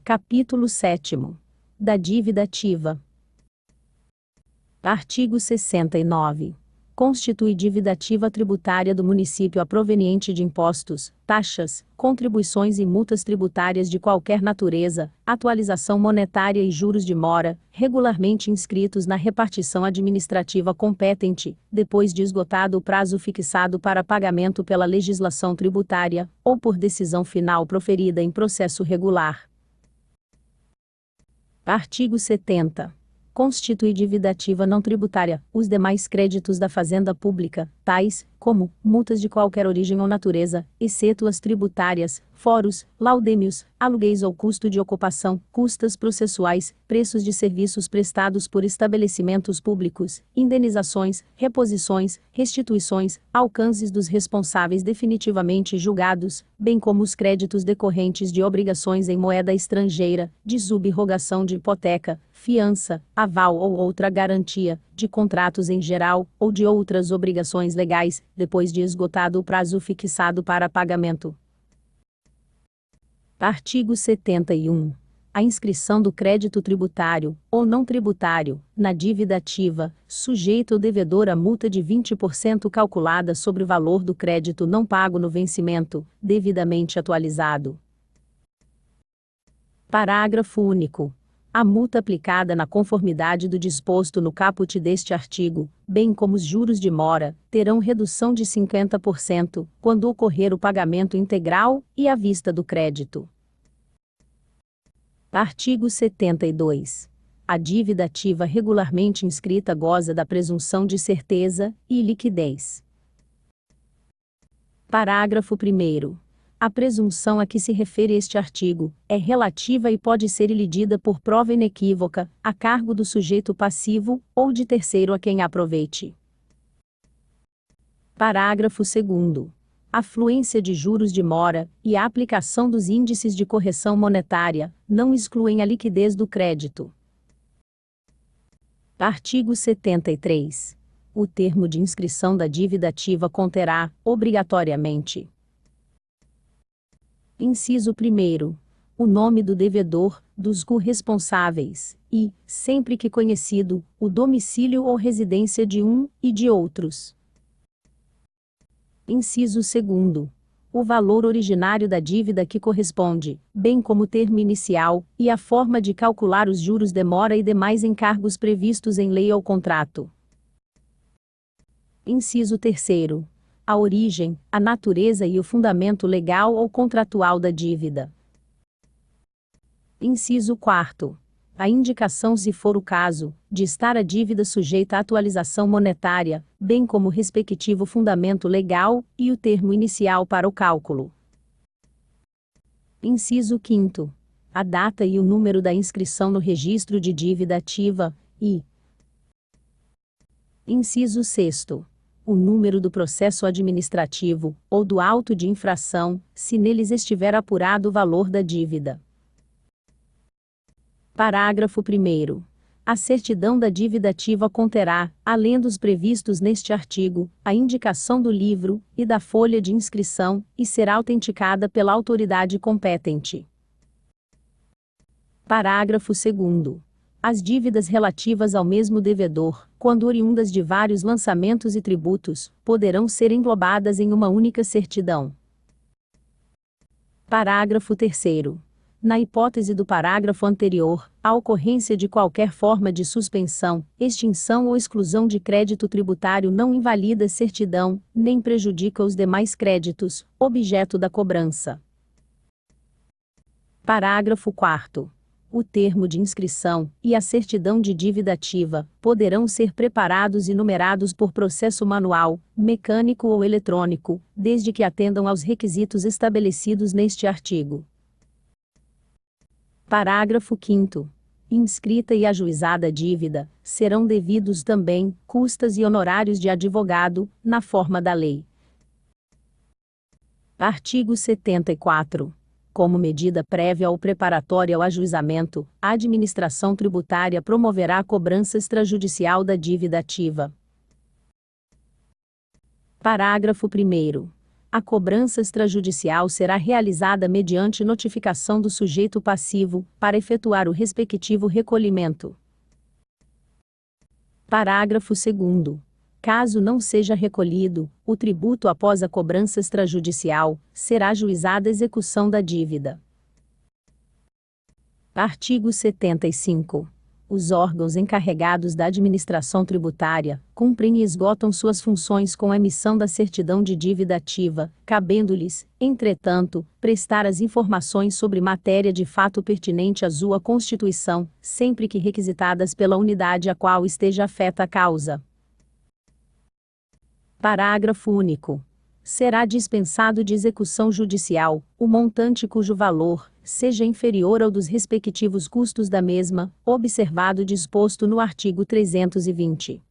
Capítulo 7º. Da dívida ativa. Artigo 69. Constitui dívida ativa tributária do município a proveniente de impostos, taxas, contribuições e multas tributárias de qualquer natureza, atualização monetária e juros de mora, regularmente inscritos na repartição administrativa competente, depois de esgotado o prazo fixado para pagamento pela legislação tributária, ou por decisão final proferida em processo regular. Artigo 70. Constitui dívida ativa não tributária os demais créditos da fazenda pública, tais como multas de qualquer origem ou natureza, exceto as tributárias, foros, laudêmios, aluguéis ou custo de ocupação, custas processuais, preços de serviços prestados por estabelecimentos públicos, indenizações, reposições, restituições, alcances dos responsáveis definitivamente julgados, bem como os créditos decorrentes de obrigações em moeda estrangeira, de subrogação de hipoteca, fiança, aval ou outra garantia, de contratos em geral, ou de outras obrigações legais, depois de esgotado o prazo fixado para pagamento. Artigo 71. A inscrição do crédito tributário, ou não tributário, na dívida ativa, sujeita o devedor a multa de 20% calculada sobre o valor do crédito não pago no vencimento, devidamente atualizado. Parágrafo único. A multa aplicada na conformidade do disposto no caput deste artigo, bem como os juros de mora, terão redução de 50%, quando ocorrer o pagamento integral e à vista do crédito. Artigo 72. A dívida ativa regularmente inscrita goza da presunção de certeza e liquidez. Parágrafo 1º. A presunção a que se refere este artigo é relativa e pode ser ilidida por prova inequívoca, a cargo do sujeito passivo, ou de terceiro a quem a aproveite. Parágrafo 2º. A fluência de juros de mora e a aplicação dos índices de correção monetária não excluem a liquidez do crédito. Artigo 73. O termo de inscrição da dívida ativa conterá, obrigatoriamente: Inciso 1º. O nome do devedor, dos corresponsáveis, e, sempre que conhecido, o domicílio ou residência de um e de outros. Inciso 2º. O valor originário da dívida que corresponde, bem como o termo inicial, e a forma de calcular os juros de mora e demais encargos previstos em lei ou contrato. Inciso 3º. A origem, a natureza e o fundamento legal ou contratual da dívida. Inciso 4º. A indicação, se for o caso, de estar a dívida sujeita à atualização monetária, bem como o respectivo fundamento legal e o termo inicial para o cálculo. Inciso 5º. A data e o número da inscrição no registro de dívida ativa, e. Inciso 6º. O número do processo administrativo, ou do auto de infração, se neles estiver apurado o valor da dívida. Parágrafo 1º. A certidão da dívida ativa conterá, além dos previstos neste artigo, a indicação do livro e da folha de inscrição, e será autenticada pela autoridade competente. Parágrafo 2º. As dívidas relativas ao mesmo devedor, quando oriundas de vários lançamentos e tributos, poderão ser englobadas em uma única certidão. Parágrafo 3º. Na hipótese do parágrafo anterior, a ocorrência de qualquer forma de suspensão, extinção ou exclusão de crédito tributário não invalida a certidão, nem prejudica os demais créditos, objeto da cobrança. Parágrafo 4º. O termo de inscrição e a certidão de dívida ativa poderão ser preparados e numerados por processo manual, mecânico ou eletrônico, desde que atendam aos requisitos estabelecidos neste artigo. Parágrafo 5º. Inscrita e ajuizada a dívida, serão devidos também custas e honorários de advogado, na forma da lei. Artigo 74. Como medida prévia ou preparatória ao ajuizamento, a administração tributária promoverá a cobrança extrajudicial da dívida ativa. Parágrafo 1º. A cobrança extrajudicial será realizada mediante notificação do sujeito passivo, para efetuar o respectivo recolhimento. Parágrafo 2º. Caso não seja recolhido o tributo após a cobrança extrajudicial, será ajuizada a execução da dívida. Artigo 75. Os órgãos encarregados da administração tributária cumprem e esgotam suas funções com a emissão da certidão de dívida ativa, cabendo-lhes, entretanto, prestar as informações sobre matéria de fato pertinente à sua constituição, sempre que requisitadas pela unidade a qual esteja afeta a causa. Parágrafo único. Será dispensado de execução judicial o montante cujo valor seja inferior ao dos respectivos custos da mesma, observado o disposto no artigo 320.